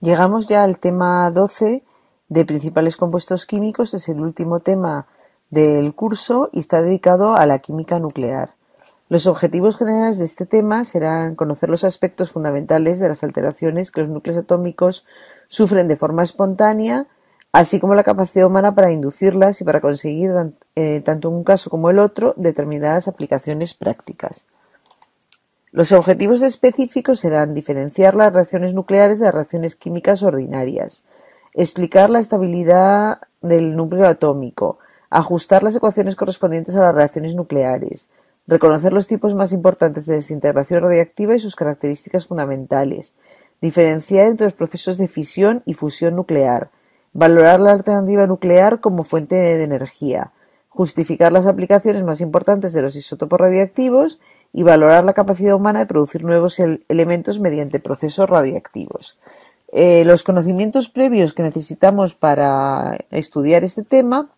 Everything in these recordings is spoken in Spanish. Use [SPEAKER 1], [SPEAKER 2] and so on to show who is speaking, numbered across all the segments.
[SPEAKER 1] Llegamos ya al tema 12 de principales compuestos químicos. Es el último tema del curso y está dedicado a la química nuclear. Los objetivos generales de este tema serán conocer los aspectos fundamentales de las alteraciones que los núcleos atómicos sufren de forma espontánea, así como la capacidad humana para inducirlas y para conseguir, tanto en un caso como el otro, determinadas aplicaciones prácticas. Los objetivos específicos serán diferenciar las reacciones nucleares de las reacciones químicas ordinarias, explicar la estabilidad del núcleo atómico, ajustar las ecuaciones correspondientes a las reacciones nucleares, reconocer los tipos más importantes de desintegración radiactiva y sus características fundamentales, diferenciar entre los procesos de fisión y fusión nuclear, valorar la alternativa nuclear como fuente de energía, justificar las aplicaciones más importantes de los isótopos radiactivos y valorar la capacidad humana de producir nuevos elementos mediante procesos radiactivos. Los conocimientos previos que necesitamos para estudiar este tema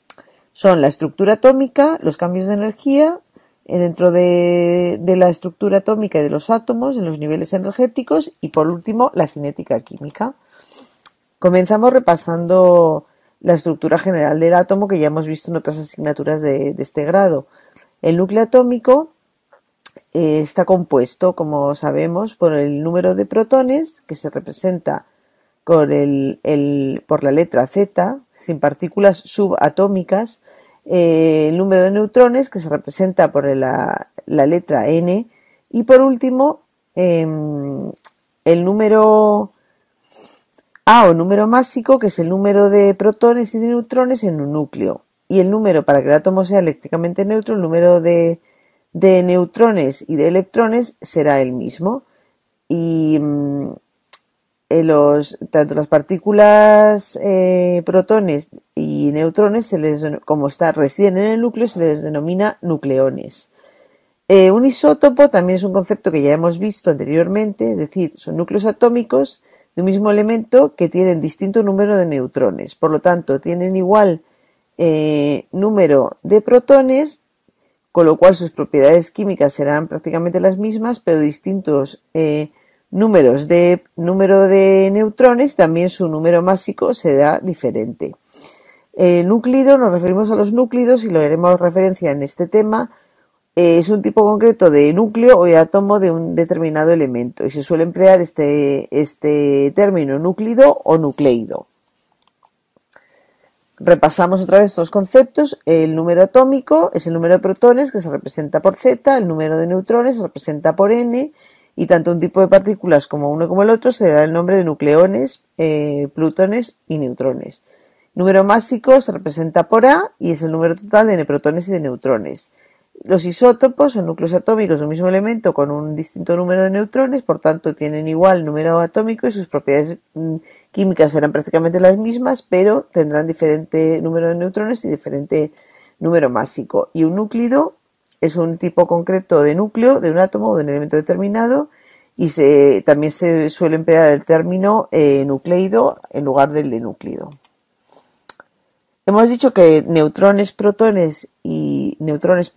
[SPEAKER 1] son la estructura atómica, los cambios de energía dentro de la estructura atómica y de los átomos, en los niveles energéticos y, por último, la cinética química. Comenzamos repasando la estructura general del átomo, que ya hemos visto en otras asignaturas de este grado. El núcleo atómico está compuesto, como sabemos, por el número de protones, que se representa por la letra Z, sin partículas subatómicas, el número de neutrones, que se representa por la letra N, y por último el número A o número másico, que es el número de protones y de neutrones en un núcleo, y el número, para que el átomo sea eléctricamente neutro, el número de neutrones y de electrones será el mismo. Y tanto las partículas protones y neutrones, como residen en el núcleo, se les denomina nucleones. Un isótopo también es un concepto que ya hemos visto anteriormente, es decir, son núcleos atómicos de un mismo elemento que tienen distinto número de neutrones. Por lo tanto, tienen igual número de protones, con lo cual sus propiedades químicas serán prácticamente las mismas, pero distintos número de neutrones, también su número másico será diferente. Núclido, nos referimos a los núclidos y lo haremos referencia en este tema. Es un tipo concreto de núcleo o de átomo de un determinado elemento y se suele emplear este término núclido o nucleido. Repasamos otra vez estos conceptos. El número atómico es el número de protones, que se representa por Z, el número de neutrones se representa por N, y tanto un tipo de partículas como uno como el otro se da el nombre de nucleones, plutones y neutrones. Número másico se representa por A y es el número total de protones y de neutrones. Los isótopos son núcleos atómicos de un mismo elemento con un distinto número de neutrones, por tanto tienen igual número atómico y sus propiedades químicas serán prácticamente las mismas, pero tendrán diferente número de neutrones y diferente número másico. Y un núclido es un tipo concreto de núcleo de un átomo o de un elemento determinado, y también se suele emplear el término nucleido en lugar del de núclido. Hemos dicho que neutrones, protones y electrones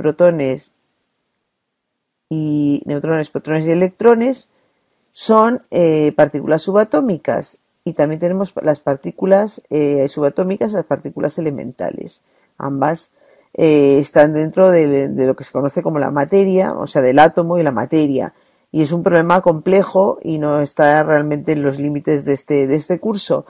[SPEAKER 1] son partículas subatómicas, y también tenemos las partículas subatómicas, las partículas elementales. Ambas están dentro de lo que se conoce como la materia, o sea, del átomo y la materia, y es un problema complejo y no está realmente en los límites de este curso.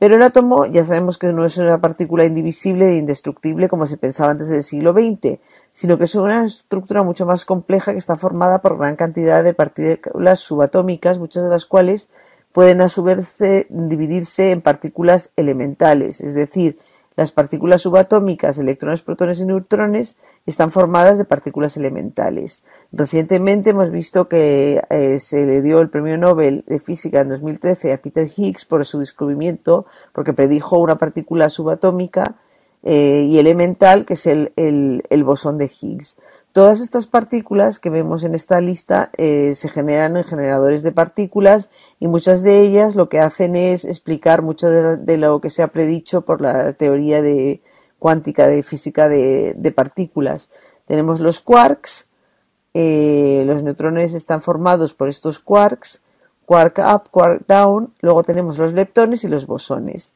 [SPEAKER 1] Pero el átomo ya sabemos que no es una partícula indivisible e indestructible como se pensaba antes del siglo XX, sino que es una estructura mucho más compleja que está formada por gran cantidad de partículas subatómicas, muchas de las cuales pueden a su vez dividirse en partículas elementales, es decir, las partículas subatómicas, electrones, protones y neutrones, están formadas de partículas elementales. Recientemente hemos visto que se le dio el premio Nobel de Física en 2013 a Peter Higgs por su descubrimiento, porque predijo una partícula subatómica y elemental, que es el bosón de Higgs. Todas estas partículas que vemos en esta lista se generan en generadores de partículas, y muchas de ellas lo que hacen es explicar mucho de lo que se ha predicho por la teoría cuántica de física de partículas. Tenemos los quarks. Los neutrones están formados por estos quarks, quark up, quark down, luego tenemos los leptones y los bosones.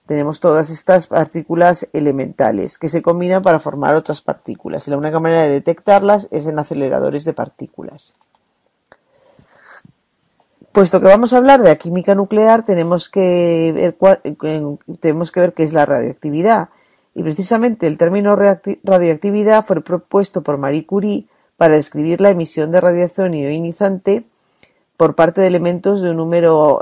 [SPEAKER 1] Tenemos todas estas partículas elementales que se combinan para formar otras partículas y la única manera de detectarlas es en aceleradores de partículas. Puesto que vamos a hablar de la química nuclear, tenemos que ver qué es la radioactividad. Y precisamente el término radioactividad fue propuesto por Marie Curie para describir la emisión de radiación ionizante por parte de elementos de número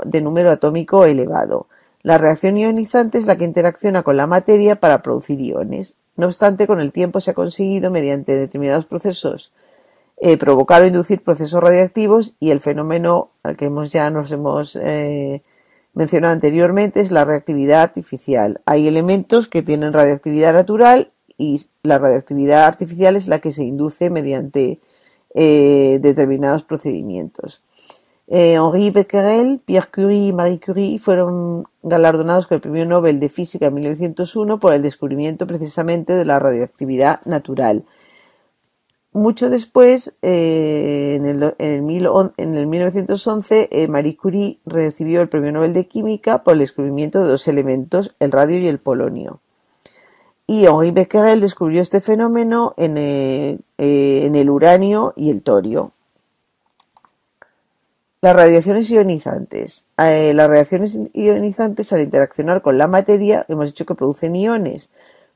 [SPEAKER 1] atómico elevado. La reacción ionizante es la que interacciona con la materia para producir iones. No obstante, con el tiempo se ha conseguido, mediante determinados procesos, provocar o inducir procesos radioactivos, y el fenómeno al que nos hemos mencionado anteriormente es la reactividad artificial. Hay elementos que tienen radioactividad natural y la radioactividad artificial es la que se induce mediante determinados procedimientos. Henri Becquerel, Pierre Curie y Marie Curie fueron galardonados con el Premio Nobel de Física en 1901 por el descubrimiento precisamente de la radioactividad natural. Mucho después, en el 1911, Marie Curie recibió el Premio Nobel de Química por el descubrimiento de dos elementos, el radio y el polonio. Y Henri Becquerel descubrió este fenómeno en el uranio y el torio. Las radiaciones ionizantes. Las radiaciones ionizantes, al interaccionar con la materia, hemos dicho que producen iones,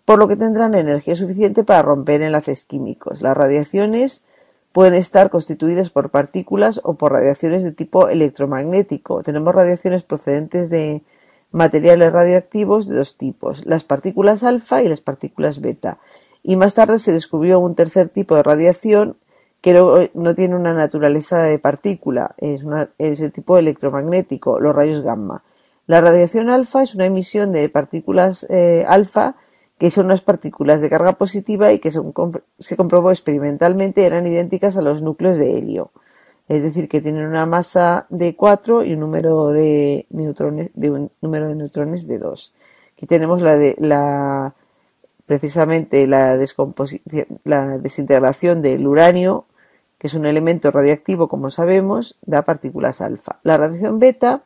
[SPEAKER 1] por lo que tendrán energía suficiente para romper enlaces químicos. Las radiaciones pueden estar constituidas por partículas o por radiaciones de tipo electromagnético. Tenemos radiaciones procedentes de materiales radioactivos de dos tipos, las partículas alfa y las partículas beta. Y más tarde se descubrió un tercer tipo de radiación que no tiene una naturaleza de partícula, es el tipo electromagnético, los rayos gamma. La radiación alfa es una emisión de partículas alfa, que son unas partículas de carga positiva y que se comprobó experimentalmente eran idénticas a los núcleos de helio. Es decir, que tienen una masa de 4 y un número de neutrones de 2. Aquí tenemos precisamente la desintegración del uranio, que es un elemento radiactivo, como sabemos, da partículas alfa. La radiación beta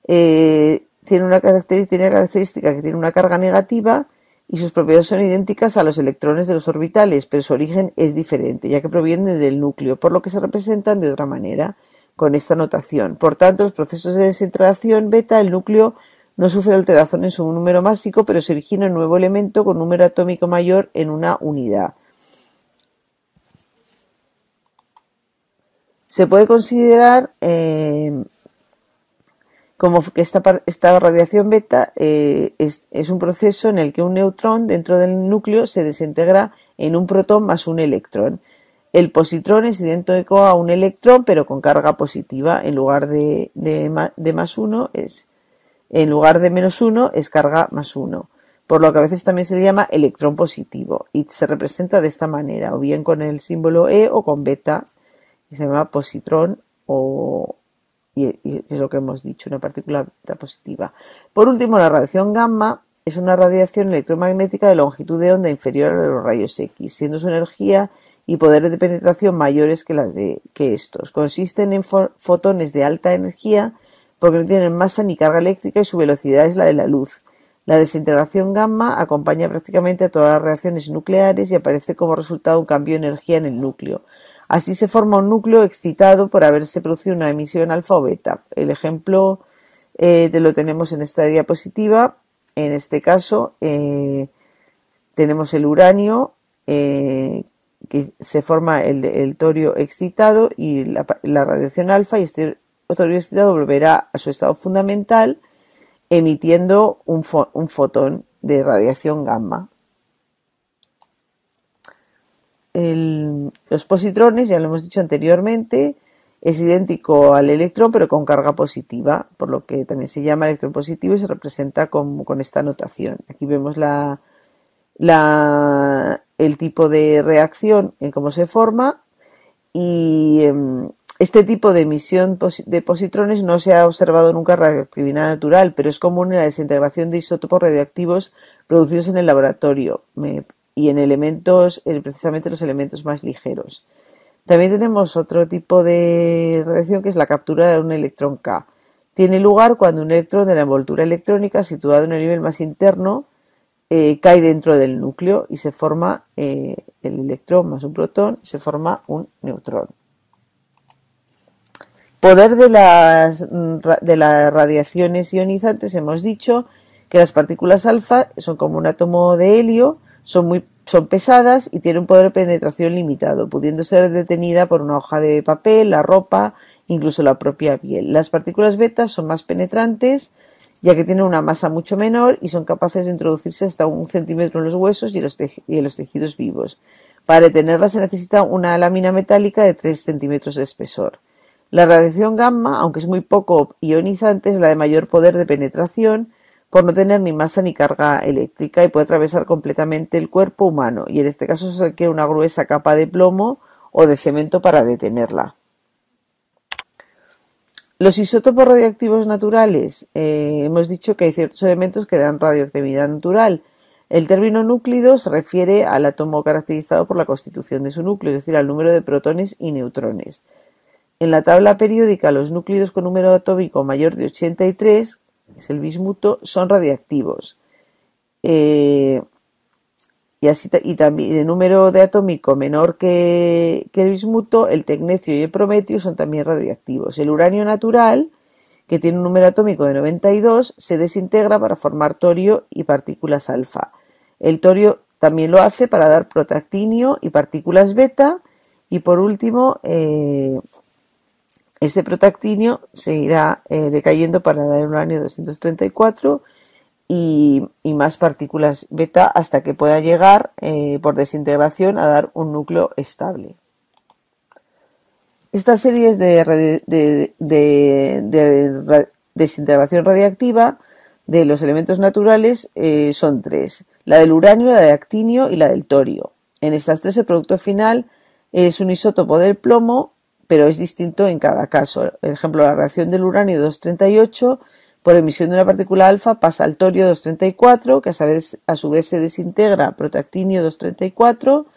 [SPEAKER 1] tiene una característica que tiene una carga negativa y sus propiedades son idénticas a los electrones de los orbitales, pero su origen es diferente, ya que provienen del núcleo, por lo que se representan de otra manera, con esta notación. Por tanto, los procesos de desintegración beta, el núcleo no sufre alteración en su número másico, pero se origina un nuevo elemento con número atómico mayor en una unidad. Se puede considerar como que esta radiación beta es un proceso en el que un neutrón dentro del núcleo se desintegra en un protón más un electrón. El positrón es idéntico a un electrón, pero con carga positiva. En lugar de más 1 en lugar de menos 1 es carga más 1. Por lo que a veces también se le llama electrón positivo y se representa de esta manera, o bien con el símbolo E o con beta, que se llama positrón y es lo que hemos dicho, una partícula beta positiva. Por último, la radiación gamma es una radiación electromagnética de longitud de onda inferior a los rayos X, siendo su energía y poderes de penetración mayores que estos. Consisten en fotones de alta energía porque no tienen masa ni carga eléctrica y su velocidad es la de la luz. La desintegración gamma acompaña prácticamente a todas las reacciones nucleares y aparece como resultado un cambio de energía en el núcleo. Así se forma un núcleo excitado por haberse producido una emisión alfa o beta. El ejemplo lo tenemos en esta diapositiva. En este caso tenemos el uranio, que se forma el torio excitado y la radiación alfa, y este torio excitado volverá a su estado fundamental emitiendo un fotón de radiación gamma. Los positrones, ya lo hemos dicho anteriormente, es idéntico al electrón pero con carga positiva, por lo que también se llama electrón positivo y se representa con esta notación. Aquí vemos el tipo de reacción en cómo se forma, y este tipo de emisión de positrones no se ha observado nunca en radioactividad natural, pero es común en la desintegración de isótopos radioactivos producidos en el laboratorio y en precisamente los elementos más ligeros. También tenemos otro tipo de radiación que es la captura de un electrón K. Tiene lugar cuando un electrón de la envoltura electrónica situado en el nivel más interno cae dentro del núcleo y se forma el electrón más un protón, se forma un neutrón. Poder de las radiaciones ionizantes. Hemos dicho que las partículas alfa son como un átomo de helio, son pesadas y tienen un poder de penetración limitado, pudiendo ser detenida por una hoja de papel, la ropa, incluso la propia piel. Las partículas beta son más penetrantes, ya que tienen una masa mucho menor y son capaces de introducirse hasta 1 centímetro en los huesos y en los tejidos vivos. Para detenerlas se necesita una lámina metálica de 3 centímetros de espesor. La radiación gamma, aunque es muy poco ionizante, es la de mayor poder de penetración por no tener ni masa ni carga eléctrica y puede atravesar completamente el cuerpo humano, y en este caso se requiere una gruesa capa de plomo o de cemento para detenerla. Los isótopos radioactivos naturales, hemos dicho que hay ciertos elementos que dan radioactividad natural. El término núclido se refiere al átomo caracterizado por la constitución de su núcleo, es decir, al número de protones y neutrones. En la tabla periódica, los núcleos con número atómico mayor de 83, es el bismuto, son radiactivos. Y también de número de atómico menor que el bismuto, el tecnecio y el prometio son también radiactivos. El uranio natural, que tiene un número atómico de 92, se desintegra para formar torio y partículas alfa. El torio también lo hace para dar protactinio y partículas beta. Y por último, este protactinio se irá decayendo para dar uranio 234 y más partículas beta hasta que pueda llegar por desintegración a dar un núcleo estable. Estas series de desintegración radiactiva de los elementos naturales son 3. La del uranio, la del actinio y la del torio. En estas 3 el producto final es un isótopo del plomo, pero es distinto en cada caso. Por ejemplo, la reacción del uranio 238 por emisión de una partícula alfa pasa al torio 234, que a su vez se desintegra protactinio 234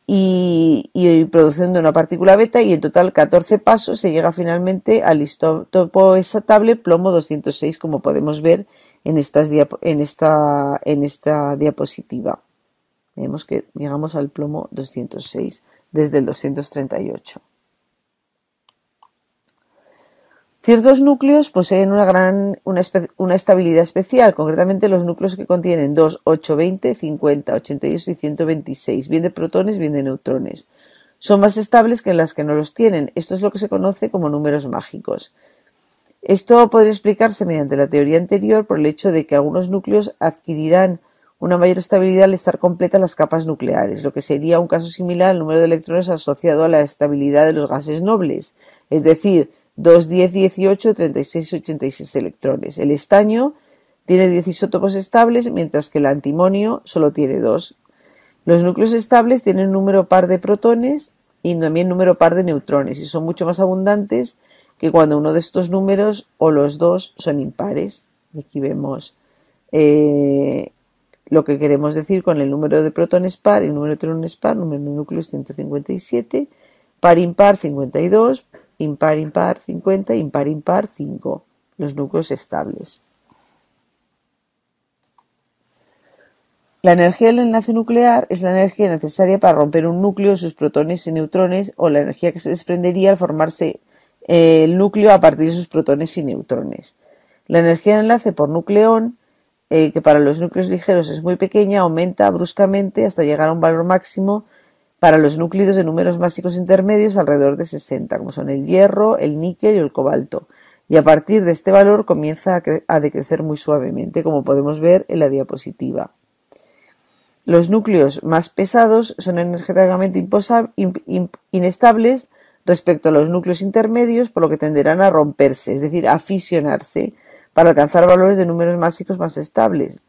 [SPEAKER 1] y produciendo una partícula beta, y en total 14 pasos se llega finalmente al isótopo estable plomo 206, como podemos ver en esta diapositiva. Vemos que llegamos al plomo 206 desde el 238. Ciertos núcleos poseen una estabilidad especial, concretamente los núcleos que contienen 2, 8, 20, 50, 82 y 126, bien de protones, bien de neutrones. Son más estables que las que no los tienen. Esto es lo que se conoce como números mágicos. Esto podría explicarse mediante la teoría anterior por el hecho de que algunos núcleos adquirirán una mayor estabilidad al estar completas las capas nucleares, lo que sería un caso similar al número de electrones asociado a la estabilidad de los gases nobles, es decir, 2, 10, 18, 36, 86 electrones. El estaño tiene 10 isótopos estables, mientras que el antimonio solo tiene 2. Los núcleos estables tienen un número par de protones y también número par de neutrones, y son mucho más abundantes que cuando uno de estos números o los dos son impares. Y aquí vemos lo que queremos decir con el número de protones par, el número de neutrones par, número de núcleos 157, par impar 52, impar impar 50, impar impar 5, los núcleos estables. La energía del enlace nuclear es la energía necesaria para romper un núcleo, sus protones y neutrones, o la energía que se desprendería al formarse el núcleo a partir de sus protones y neutrones. La energía de enlace por nucleón, que para los núcleos ligeros es muy pequeña, aumenta bruscamente hasta llegar a un valor máximo para los núclidos de números mágicos intermedios alrededor de 60, como son el hierro, el níquel y el cobalto. Y a partir de este valor comienza a decrecer muy suavemente, como podemos ver en la diapositiva. Los núcleos más pesados son energéticamente inestables respecto a los núcleos intermedios, por lo que tenderán a romperse, es decir, a fisionarse, para alcanzar valores de números mágicos más estables.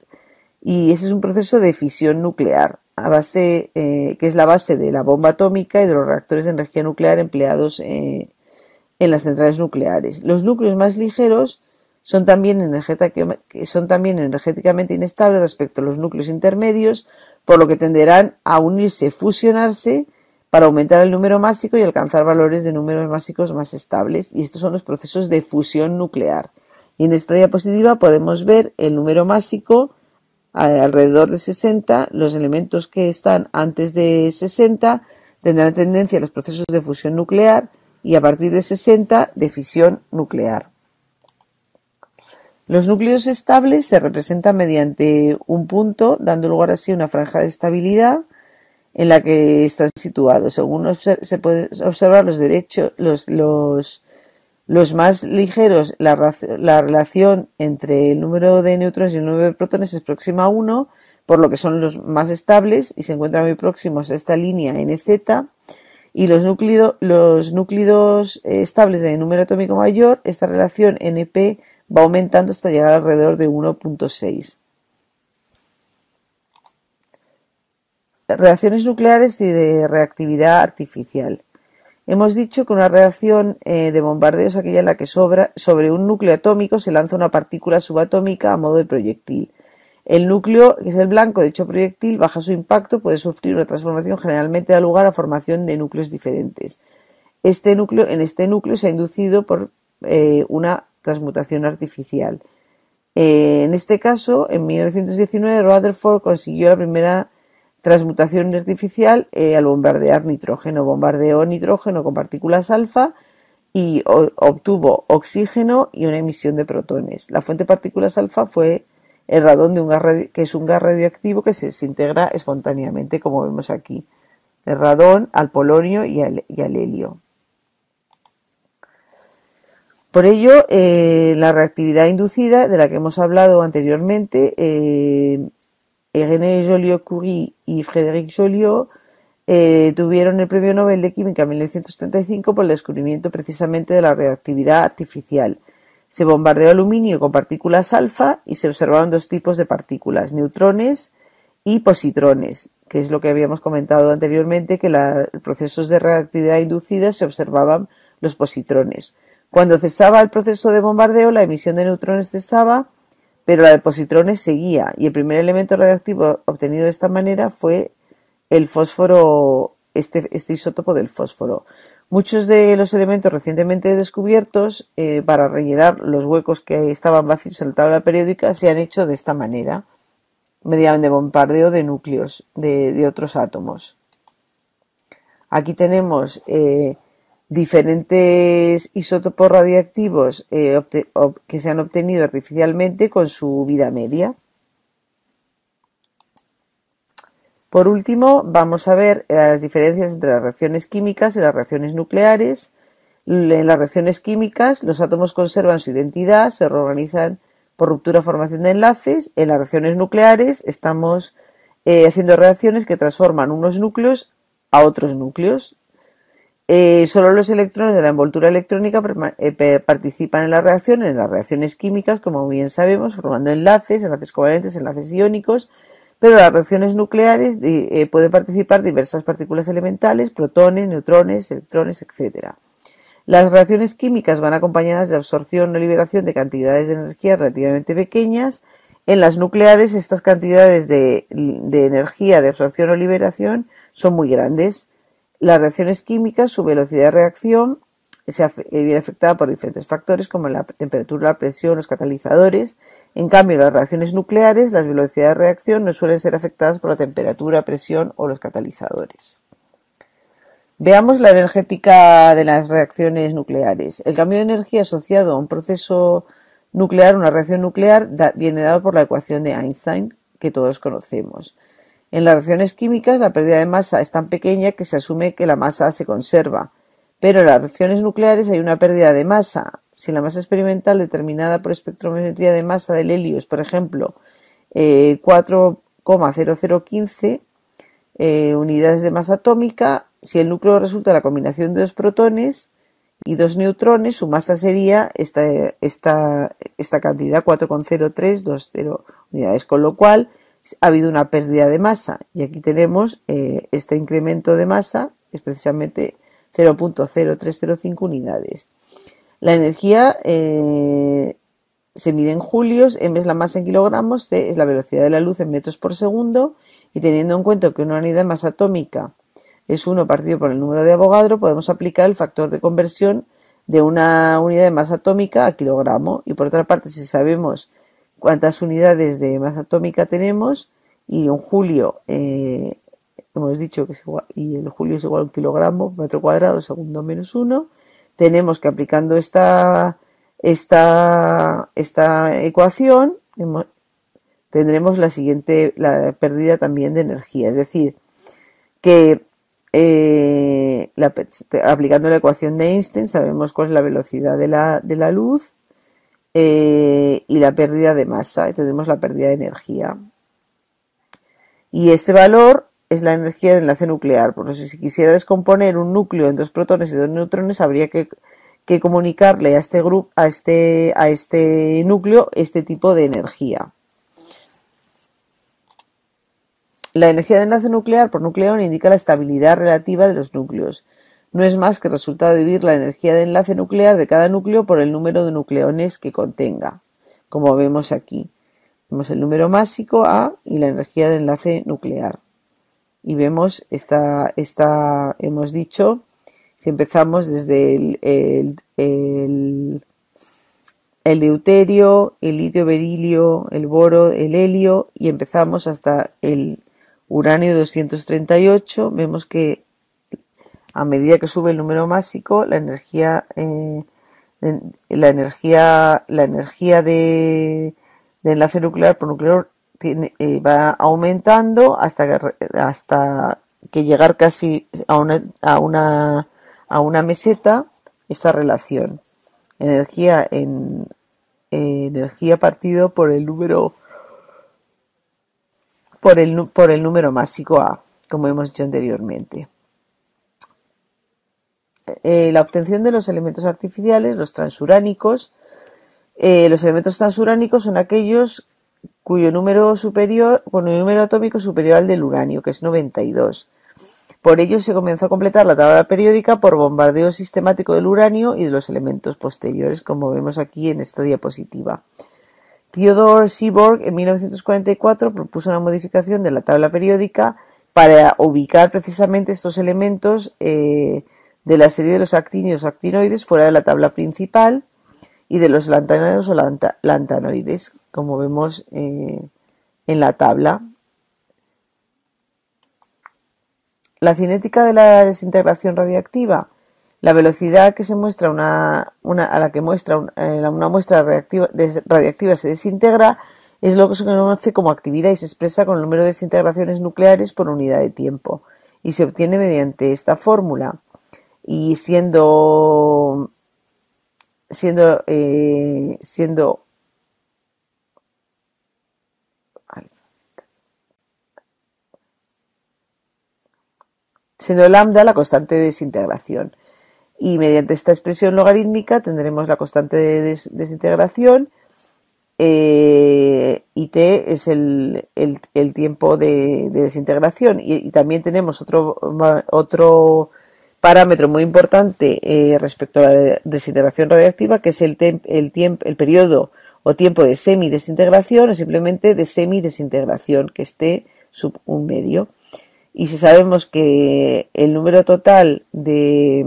[SPEAKER 1] Y ese es un proceso de fisión nuclear, que es la base de la bomba atómica y de los reactores de energía nuclear empleados en las centrales nucleares. Los núcleos más ligeros son también energéticamente inestables respecto a los núcleos intermedios, por lo que tenderán a unirse, fusionarse, para aumentar el número másico y alcanzar valores de números másicos más estables. Y estos son los procesos de fusión nuclear. Y en esta diapositiva podemos ver el número másico alrededor de 60. Los elementos que están antes de 60 tendrán tendencia a los procesos de fusión nuclear y a partir de 60 de fisión nuclear. Los núcleos estables se representan mediante un punto, dando lugar así a una franja de estabilidad en la que están situados. Según se puede observar los más ligeros, la relación entre el número de neutrones y el número de protones es próxima a 1, por lo que son los más estables y se encuentran muy próximos a esta línea NZ. Y los núcleos estables de número atómico mayor, esta relación NP va aumentando hasta llegar alrededor de 1.6. Reacciones nucleares y de reactividad artificial. Hemos dicho que una reacción de bombardeo es aquella en la que sobre un núcleo atómico se lanza una partícula subatómica a modo de proyectil. El núcleo, que es el blanco de dicho proyectil, bajo su impacto puede sufrir una transformación, generalmente da lugar a formación de núcleos diferentes. En este núcleo se ha inducido por una transmutación artificial. En este caso, en 1919, Rutherford consiguió la primera transmutación artificial al bombardear nitrógeno. Bombardeó nitrógeno con partículas alfa y obtuvo oxígeno y una emisión de protones. La fuente de partículas alfa fue el radón, que es un gas radioactivo que se desintegra espontáneamente, como vemos aquí. El radón, al polonio y al helio. Por ello, la reactividad inducida, de la que hemos hablado anteriormente, René Joliot-Curie y Frédéric Joliot tuvieron el Premio Nobel de Química en 1935 por el descubrimiento precisamente de la reactividad artificial. Se bombardeó aluminio con partículas alfa y se observaron dos tipos de partículas, neutrones y positrones, que es lo que habíamos comentado anteriormente, que en procesos de reactividad inducida se observaban los positrones. Cuando cesaba el proceso de bombardeo, la emisión de neutrones cesaba, pero la de positrones seguía, y el primer elemento radioactivo obtenido de esta manera fue el fósforo, este isótopo del fósforo. Muchos de los elementos recientemente descubiertos para rellenar los huecos que estaban vacíos en la tabla periódica se han hecho de esta manera, mediante bombardeo de núcleos de otros átomos. Aquí tenemos diferentes isótopos radioactivos que se han obtenido artificialmente con su vida media. Por último, vamos a ver las diferencias entre las reacciones químicas y las reacciones nucleares. En las reacciones químicas, los átomos conservan su identidad, se reorganizan por ruptura o formación de enlaces. En las reacciones nucleares estamos haciendo reacciones que transforman unos núcleos a otros núcleos. Solo los electrones de la envoltura electrónica participan en la reacción, en las reacciones químicas, como bien sabemos, formando enlaces covalentes, enlaces iónicos, pero en las reacciones nucleares pueden participar diversas partículas elementales, protones, neutrones, electrones, etc. Las reacciones químicas van acompañadas de absorción o liberación de cantidades de energía relativamente pequeñas. En las nucleares, estas cantidades de energía de absorción o liberación son muy grandes. Las reacciones químicas, su velocidad de reacción viene afectada por diferentes factores como la temperatura, la presión, los catalizadores. En cambio, en las reacciones nucleares, las velocidades de reacción no suelen ser afectadas por la temperatura, presión o los catalizadores. Veamos la energética de las reacciones nucleares. El cambio de energía asociado a un proceso nuclear, una reacción nuclear, viene dado por la ecuación de Einstein, que todos conocemos. En las reacciones químicas, la pérdida de masa es tan pequeña que se asume que la masa se conserva, pero en las reacciones nucleares hay una pérdida de masa. Si la masa experimental determinada por espectrometría de masa del helio es, por ejemplo, 4,0015 unidades de masa atómica, si el núcleo resulta la combinación de dos protones y dos neutrones, su masa sería esta cantidad, 4,0320 unidades, con lo cual ha habido una pérdida de masa. Y aquí tenemos este incremento de masa, es precisamente 0,0305 unidades. La energía se mide en julios, m es la masa en kilogramos, c es la velocidad de la luz en metros por segundo, y teniendo en cuenta que una unidad de masa atómica es 1 partido por el número de Avogadro, podemos aplicar el factor de conversión de una unidad de masa atómica a kilogramo. Y por otra parte, si sabemos cuántas unidades de masa atómica tenemos, y un julio, hemos dicho que es igual, y el julio es igual a un kilogramo por metro cuadrado, segundo menos 1, tenemos que aplicando esta ecuación, tendremos la siguiente, la pérdida también de energía, es decir, que aplicando la ecuación de Einstein sabemos cuál es la velocidad de la luz y la pérdida de masa, y tenemos la pérdida de energía. Y este valor es la energía de enlace nuclear. Por eso, si quisiera descomponer un núcleo en 2 protones y 2 neutrones, habría que comunicarle a este grupo, a este núcleo, este tipo de energía. La energía de enlace nuclear por nucleón indica la estabilidad relativa de los núcleos. No es más que el resultado de dividir la energía de enlace nuclear de cada núcleo por el número de nucleones que contenga, como vemos aquí. Vemos el número másico A y la energía de enlace nuclear. Y vemos hemos dicho, si empezamos desde el deuterio, el litio, berilio, el boro, el helio, y empezamos hasta el uranio 238, vemos que a medida que sube el número másico, la energía de enlace nuclear por núcleo va aumentando hasta que llegar casi a una meseta, esta relación. Energía partido por el número másico A, como hemos dicho anteriormente. La obtención de los elementos artificiales, los transuránicos. Los elementos transuránicos son aquellos cuyo número atómico superior al del uranio, que es 92. Por ello se comenzó a completar la tabla periódica por bombardeo sistemático del uranio y de los elementos posteriores, como vemos aquí en esta diapositiva. Theodore Seaborg en 1944 propuso una modificación de la tabla periódica para ubicar precisamente estos elementos de la serie de los actinidos o actinoides fuera de la tabla principal y de los lantanoides o lantanoides, como vemos en la tabla. La cinética de la desintegración radiactiva. La velocidad que se muestra una muestra radiactiva se desintegra es lo que se conoce como actividad y se expresa con el número de desintegraciones nucleares por unidad de tiempo y se obtiene mediante esta fórmula, y siendo lambda la constante de desintegración. Y mediante esta expresión logarítmica tendremos la constante de desintegración y t es el tiempo de desintegración. Y también tenemos otro parámetro muy importante respecto a la desintegración radiactiva, que es el periodo o tiempo de semidesintegración o simplemente de semidesintegración, que es t sub 1 medio. Y si sabemos que el número total de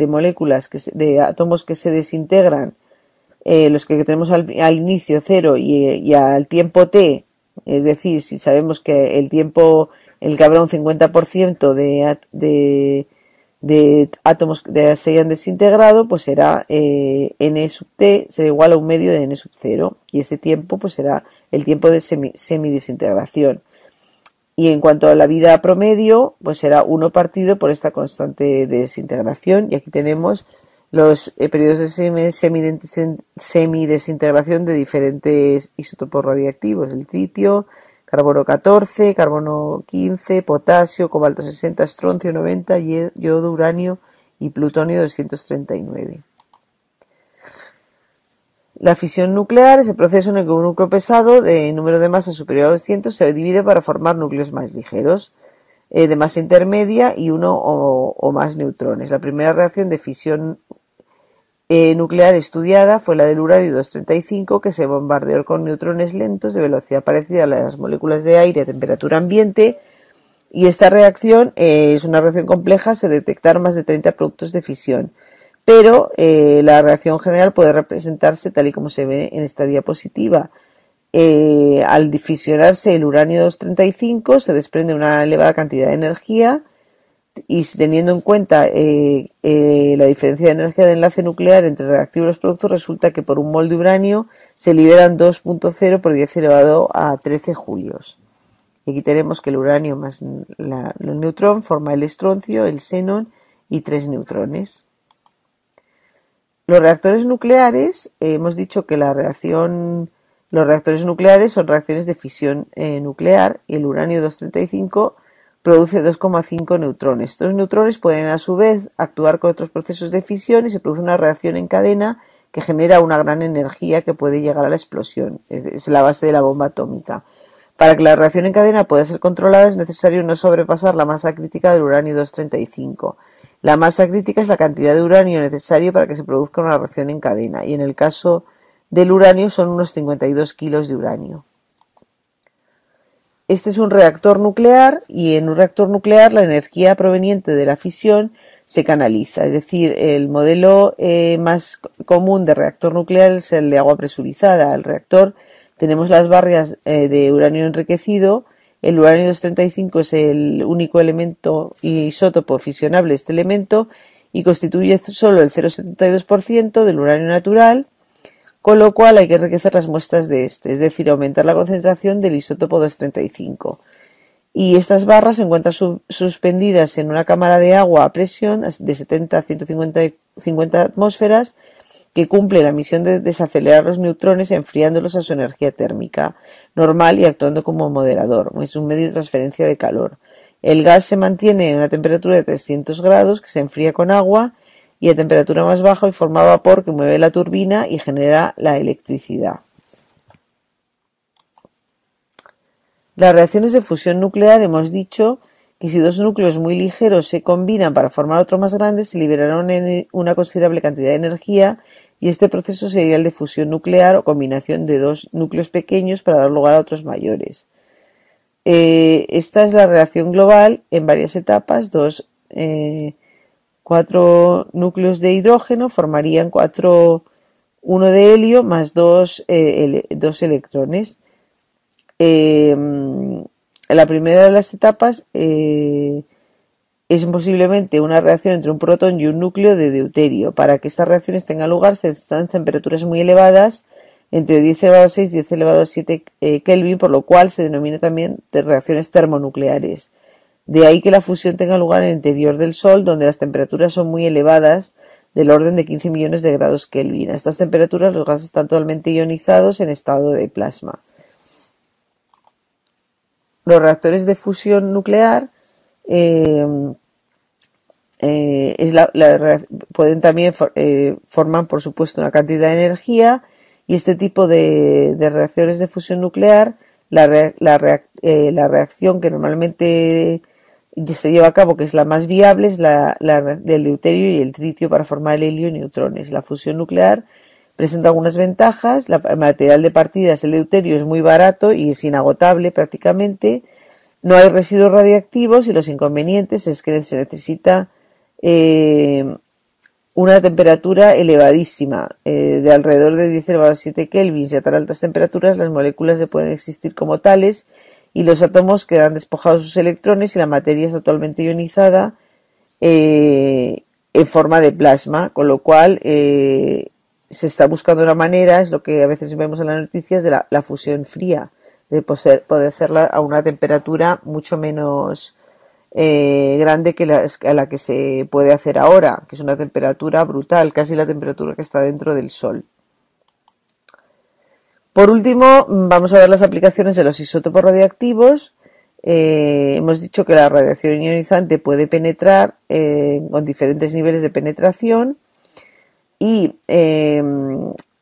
[SPEAKER 1] moléculas, de átomos que se desintegran, los que tenemos al inicio 0 y al tiempo t, es decir, si sabemos que el tiempo en el que habrá un 50% de átomos que se hayan desintegrado, pues será n sub t será igual a 1 medio de n sub 0, y ese tiempo pues será el tiempo de semidesintegración. Y en cuanto a la vida promedio, pues será 1 partido por esta constante de desintegración. Y aquí tenemos los periodos de semidesintegración de diferentes isótopos radiactivos: el tritio, carbono 14, carbono 15, potasio, cobalto 60, estroncio 90, yodo, uranio y plutonio 239. La fisión nuclear es el proceso en el que un núcleo pesado de número de masa superior a 200 se divide para formar núcleos más ligeros, de masa intermedia y uno o más neutrones. La primera reacción de fisión nuclear estudiada fue la del uranio 235, que se bombardeó con neutrones lentos de velocidad parecida a las moléculas de aire a temperatura ambiente Y esta reacción es una reacción compleja, se detectaron más de 30 productos de fisión, pero la reacción general puede representarse tal y como se ve en esta diapositiva. Al difusionarse el uranio 235 se desprende una elevada cantidad de energía, y teniendo en cuenta la diferencia de energía de enlace nuclear entre el reactivo y los productos, resulta que por un mol de uranio se liberan 2.0 por 10 elevado a 13 julios. Y aquí tenemos que el uranio más el neutrón forma el estroncio, el xenón y 3 neutrones. Los reactores nucleares, hemos dicho que los reactores nucleares son reacciones de fisión nuclear, y el uranio 235 produce 2,5 neutrones. Estos neutrones pueden a su vez actuar con otros procesos de fisión y se produce una reacción en cadena que genera una gran energía que puede llegar a la explosión. Es la base de la bomba atómica. Para que la reacción en cadena pueda ser controlada es necesario no sobrepasar la masa crítica del uranio 235. La masa crítica es la cantidad de uranio necesario para que se produzca una reacción en cadena, y en el caso del uranio son unos 52 kilos de uranio. Este es un reactor nuclear, y en un reactor nuclear la energía proveniente de la fisión se canaliza. Es decir, el modelo más común de reactor nuclear es el de agua presurizada. El reactor tenemos las barras de uranio enriquecido. El uranio 235 es el único elemento isótopo fisionable de este elemento y constituye solo el 0,72% del uranio natural, con lo cual hay que enriquecer las muestras de este, es decir, aumentar la concentración del isótopo 235. Y estas barras se encuentran suspendidas en una cámara de agua a presión de 70 a 150 atmósferas, que cumple la misión de desacelerar los neutrones enfriándolos a su energía térmica normal y actuando como moderador. Es un medio de transferencia de calor. El gas se mantiene a una temperatura de 300 grados, que se enfría con agua, y a temperatura más baja y forma vapor que mueve la turbina y genera la electricidad. Las reacciones de fusión nuclear, hemos dicho que si dos núcleos muy ligeros se combinan para formar otro más grande, se liberará una considerable cantidad de energía, y este proceso sería el de fusión nuclear o combinación de dos núcleos pequeños para dar lugar a otros mayores. Esta es la reacción global en varias etapas. 4 núcleos de hidrógeno formarían 1 de helio más 2 electrones. La primera de las etapas es posiblemente una reacción entre un protón y un núcleo de deuterio. Para que estas reacciones tengan lugar se necesitan temperaturas muy elevadas, entre 10 elevado a 6 y 10 elevado a 7 Kelvin, por lo cual se denomina también de reacciones termonucleares. De ahí que la fusión tenga lugar en el interior del Sol, donde las temperaturas son muy elevadas, del orden de 15 millones de grados Kelvin. A estas temperaturas los gases están totalmente ionizados en estado de plasma. Los reactores de fusión nuclear pueden también forman, por supuesto, una cantidad de energía, y este tipo de reacciones de fusión nuclear, la reacción que normalmente se lleva a cabo, que es la más viable, es la del deuterio y el tritio para formar el helio y neutrones. La fusión nuclear presenta algunas ventajas. El material de partida es el deuterio, es muy barato y es inagotable prácticamente. No hay residuos radiactivos, y los inconvenientes es que se necesita una temperatura elevadísima, de alrededor de 10 elevado a 7 Kelvin, y a tan altas temperaturas las moléculas se pueden existir como tales y los átomos quedan despojados de sus electrones y la materia es totalmente ionizada en forma de plasma, con lo cual se está buscando una manera, es lo que a veces vemos en las noticias, de la fusión fría, de poder hacerla a una temperatura mucho menos grande que a la que se puede hacer ahora, que es una temperatura brutal, casi la temperatura que está dentro del Sol. Por último, vamos a ver las aplicaciones de los isótopos radiactivos. Hemos dicho que la radiación ionizante puede penetrar con diferentes niveles de penetración, y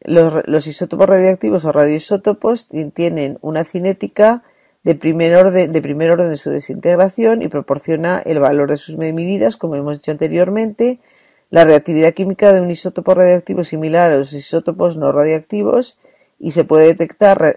[SPEAKER 1] los isótopos radiactivos o radioisótopos tienen una cinética de primer orden de su desintegración y proporciona el valor de sus medidas, como hemos dicho anteriormente. La reactividad química de un isótopo radiactivo es similar a los isótopos no radiactivos, y se puede detectar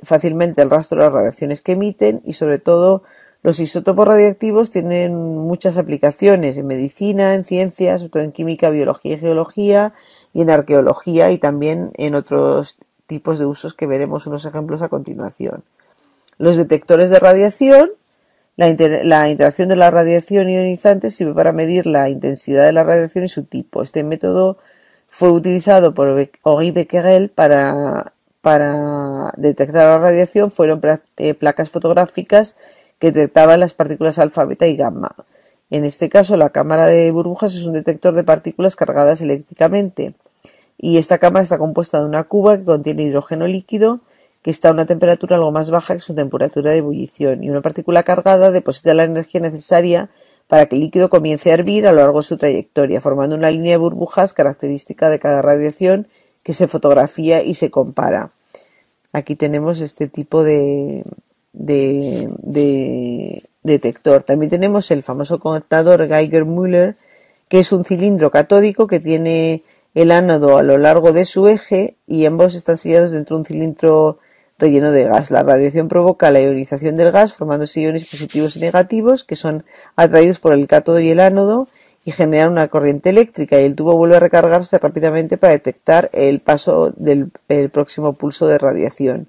[SPEAKER 1] fácilmente el rastro de las radiaciones que emiten, y sobre todo Los isótopos radiactivos tienen muchas aplicaciones en medicina, en ciencias, sobre todo en química, biología y geología, y en arqueología y también en otros tipos de usos que veremos unos ejemplos a continuación. Los detectores de radiación. La interacción de la radiación ionizante sirve para medir la intensidad de la radiación y su tipo. Este método fue utilizado por Henri Becquerel para detectar la radiación. Fueron placas fotográficas que detectaban las partículas alfa, beta y gamma. En este caso, la cámara de burbujas es un detector de partículas cargadas eléctricamente. Y esta cámara está compuesta de una cuba que contiene hidrógeno líquido, que está a una temperatura algo más baja que su temperatura de ebullición, y una partícula cargada deposita la energía necesaria para que el líquido comience a hervir a lo largo de su trayectoria, formando una línea de burbujas característica de cada radiación que se fotografía y se compara. Aquí tenemos este tipo de detector. También tenemos el famoso conectador Geiger-Müller, que es un cilindro catódico que tiene el ánodo a lo largo de su eje y ambos están sellados dentro de un cilindro relleno de gas. La radiación provoca la ionización del gas, formándose iones positivos y negativos que son atraídos por el cátodo y el ánodo y generan una corriente eléctrica, y el tubo vuelve a recargarse rápidamente para detectar el paso del próximo pulso de radiación.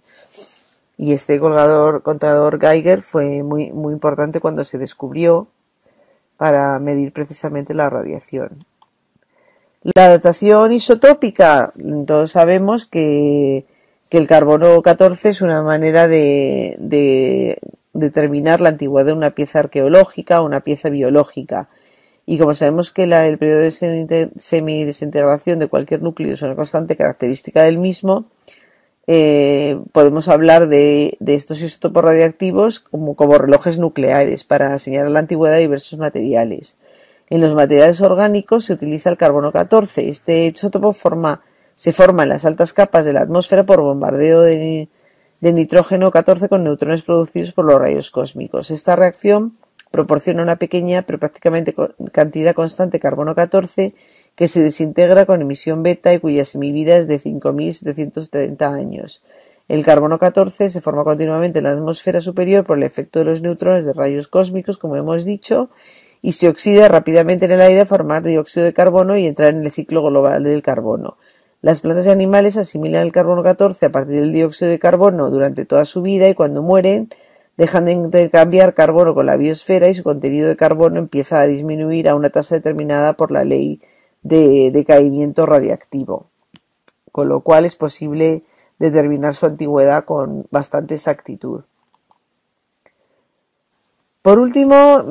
[SPEAKER 1] Y este contador Geiger fue muy importante cuando se descubrió para medir precisamente la radiación. La datación isotópica. Todos sabemos que el carbono 14 es una manera de determinar la antigüedad de una pieza arqueológica o una pieza biológica. Y como sabemos que el periodo de semidesintegración de cualquier núcleo es una constante característica del mismo, podemos hablar de estos isótopos radiactivos como relojes nucleares para señalar la antigüedad de diversos materiales. En los materiales orgánicos se utiliza el carbono 14. Este isótopo se forma en las altas capas de la atmósfera por bombardeo de nitrógeno 14 con neutrones producidos por los rayos cósmicos. Esta reacción proporciona una pequeña pero prácticamente cantidad constante de carbono 14 que se desintegra con emisión beta y cuya semivida es de 5.730 años. El carbono 14 se forma continuamente en la atmósfera superior por el efecto de los neutrones de rayos cósmicos, como hemos dicho, y se oxida rápidamente en el aire a formar dióxido de carbono y entrar en el ciclo global del carbono. Las plantas y animales asimilan el carbono 14 a partir del dióxido de carbono durante toda su vida, y cuando mueren dejan de intercambiar carbono con la biosfera y su contenido de carbono empieza a disminuir a una tasa determinada por la ley de decaimiento radiactivo, con lo cual es posible determinar su antigüedad con bastante exactitud. Por último,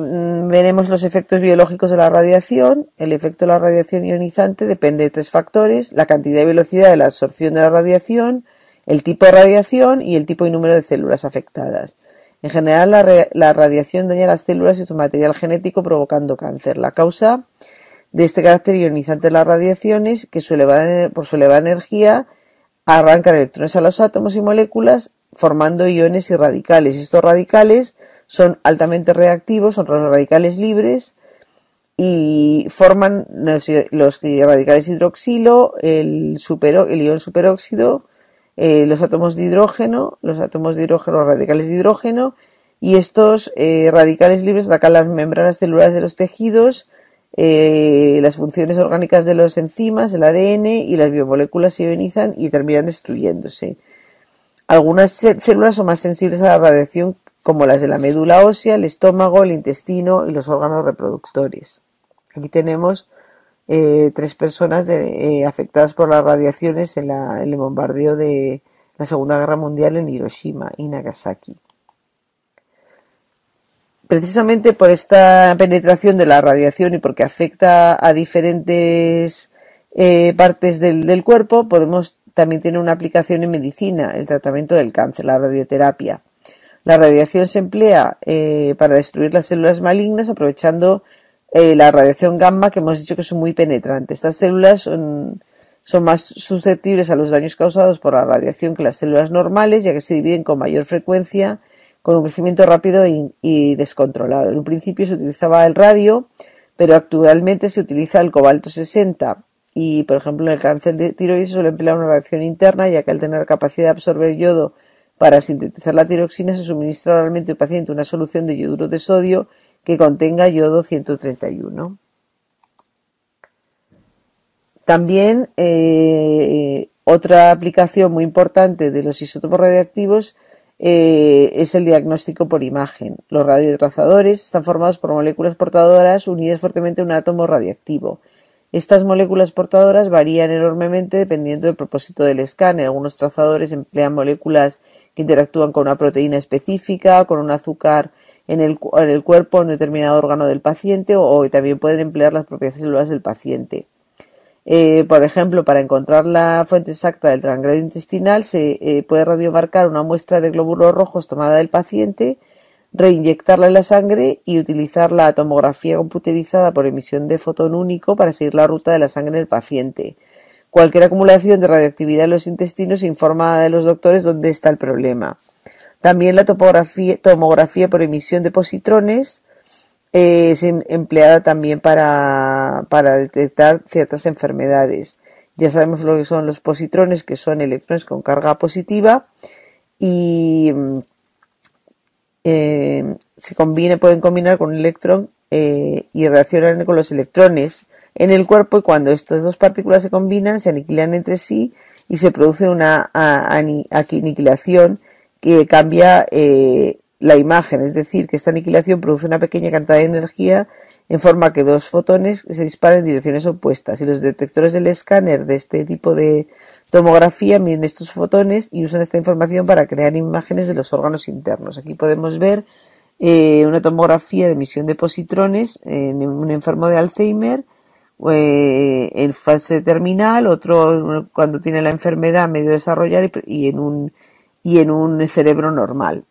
[SPEAKER 1] veremos los efectos biológicos de la radiación. El efecto de la radiación ionizante depende de tres factores: la cantidad y velocidad de la absorción de la radiación, el tipo de radiación y el tipo y número de células afectadas. En general, la radiación daña las células y su material genético, provocando cáncer. La causa de este carácter ionizante de las radiaciones, que por su elevada energía arrancan electrones a los átomos y moléculas, formando iones y radicales. Estos radicales son altamente reactivos, son los radicales libres, y forman los radicales hidroxilo, el ion superóxido, los átomos de hidrógeno, los radicales de hidrógeno, y estos radicales libres atacan las membranas celulares de los tejidos, las funciones orgánicas de las enzimas, el ADN, y las biomoléculas se ionizan y terminan destruyéndose. Algunas células son más sensibles a la radiación, como las de la médula ósea, el estómago, el intestino y los órganos reproductores. Aquí tenemos 3 personas afectadas por las radiaciones en el bombardeo de la Segunda Guerra Mundial en Hiroshima y Nagasaki. Precisamente por esta penetración de la radiación y porque afecta a diferentes partes del cuerpo, también tener una aplicación en medicina, el tratamiento del cáncer, la radioterapia. La radiación se emplea para destruir las células malignas, aprovechando la radiación gamma, que hemos dicho que son muy penetrantes. Estas células son más susceptibles a los daños causados por la radiación que las células normales, ya que se dividen con mayor frecuencia, con un crecimiento rápido y descontrolado. En un principio se utilizaba el radio, pero actualmente se utiliza el cobalto 60. Y, por ejemplo, en el cáncer de tiroides se suele emplear una radiación interna, ya que al tener capacidad de absorber yodo Para sintetizar la tiroxina se suministra oralmente al paciente una solución de yoduro de sodio que contenga yodo 131. También otra aplicación muy importante de los isótopos radioactivos es el diagnóstico por imagen. Los radiotrazadores están formados por moléculas portadoras unidas fuertemente a un átomo radiactivo. Estas moléculas portadoras varían enormemente dependiendo del propósito del escáner. Algunos trazadores emplean moléculas que interactúan con una proteína específica, con un azúcar en el cuerpo, en un determinado órgano del paciente, o también pueden emplear las propias células del paciente. Por ejemplo, para encontrar la fuente exacta del transgrado intestinal se puede radiomarcar una muestra de glóbulos rojos tomada del paciente, reinyectarla en la sangre y utilizar la tomografía computerizada por emisión de fotón único para seguir la ruta de la sangre del paciente. Cualquier acumulación de radioactividad en los intestinos informa a los doctores dónde está el problema. También la tomografía por emisión de positrones es empleada también para detectar ciertas enfermedades. Ya sabemos lo que son los positrones, que son electrones con carga positiva y pueden combinar con un electrón y reaccionan con los electrones en el cuerpo, y cuando estas dos partículas se combinan se aniquilan entre sí y se produce una aniquilación que cambia la imagen, es decir, que esta aniquilación produce una pequeña cantidad de energía en forma que dos fotones se disparan en direcciones opuestas, y los detectores del escáner de este tipo de tomografía miden estos fotones y usan esta información para crear imágenes de los órganos internos. Aquí podemos ver una tomografía de emisión de positrones en un enfermo de Alzheimer, en fase terminal, otro cuando tiene la enfermedad medio desarrollada y en un cerebro normal.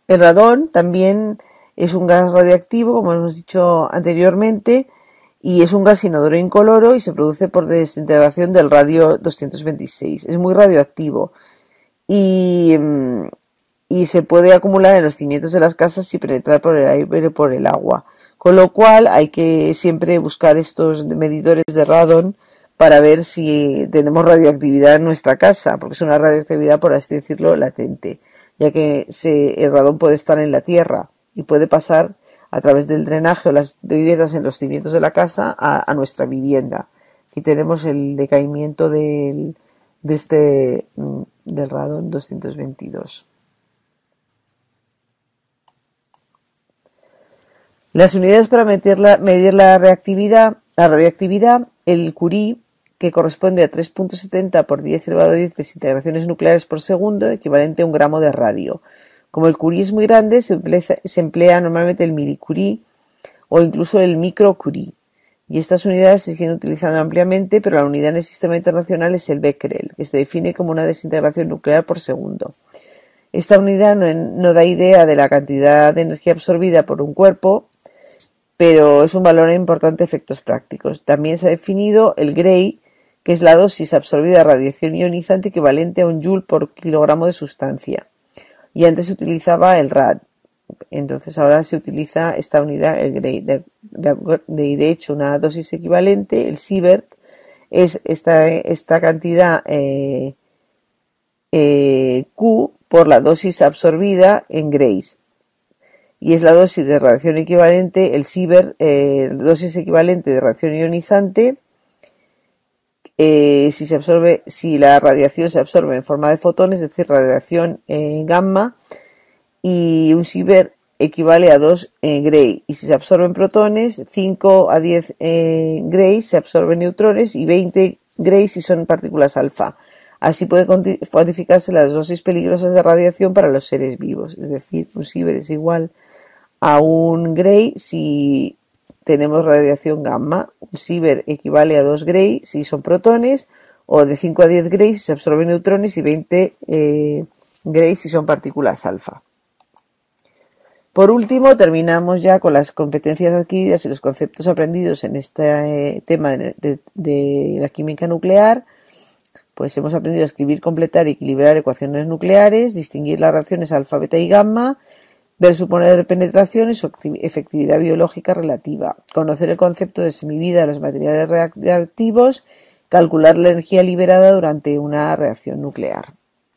[SPEAKER 1] El radón también es un gas radiactivo, como hemos dicho anteriormente, y es un gas inodoro e incoloro y se produce por desintegración del radio 226. Es muy radioactivo y se puede acumular en los cimientos de las casas y penetrar por el aire y por el agua. Con lo cual hay que siempre buscar estos medidores de radón para ver si tenemos radioactividad en nuestra casa, porque es una radioactividad, por así decirlo, latente, ya que el radón puede estar en la tierra y puede pasar a través del drenaje o las grietas en los cimientos de la casa a nuestra vivienda. Aquí tenemos el decaimiento del radón 222. Las unidades para medir la radioactividad, el Curie, que corresponde a 3.70 por 10 elevado a 10 desintegraciones nucleares por segundo, equivalente a 1 gramo de radio. Como el Curie es muy grande, se emplea normalmente el milicurie o incluso el microcurie, y estas unidades se siguen utilizando ampliamente, pero la unidad en el sistema internacional es el becquerel, que se define como una desintegración nuclear por segundo. Esta unidad no da idea de la cantidad de energía absorbida por un cuerpo, pero es un valor importante de efectos prácticos. También se ha definido el Gray, que es la dosis absorbida de radiación ionizante equivalente a 1 joule por kilogramo de sustancia. Y antes se utilizaba el rad. Entonces ahora se utiliza esta unidad, el Gray. De hecho, una dosis equivalente, el sievert, es esta cantidad Q por la dosis absorbida en grays. Y es la dosis de radiación equivalente, el sievert, dosis equivalente de radiación ionizante, si la radiación se absorbe en forma de fotones, es decir, radiación gamma, y un sievert equivale a 2 gray, y si se absorben protones, 5 a 10 gray se absorben neutrones y 20 gray si son partículas alfa. Así puede cuantificarse las dosis peligrosas de radiación para los seres vivos, es decir, un sievert es igual a un gray si tenemos radiación gamma, un sievert equivale a 2 gray si son protones, o de 5 a 10 gray si se absorben neutrones y 20 gray si son partículas alfa. Por último, terminamos ya con las competencias adquiridas y los conceptos aprendidos en este tema de la química nuclear. Pues hemos aprendido a escribir, completar y equilibrar ecuaciones nucleares, distinguir las reacciones alfa, beta y gamma, ver su poder de penetración y su efectividad biológica relativa, conocer el concepto de semivida de los materiales reactivos, calcular la energía liberada durante una reacción nuclear.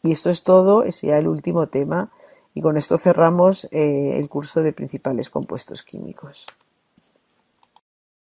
[SPEAKER 1] Y esto es todo, es ya el último tema y con esto cerramos el curso de principales compuestos químicos.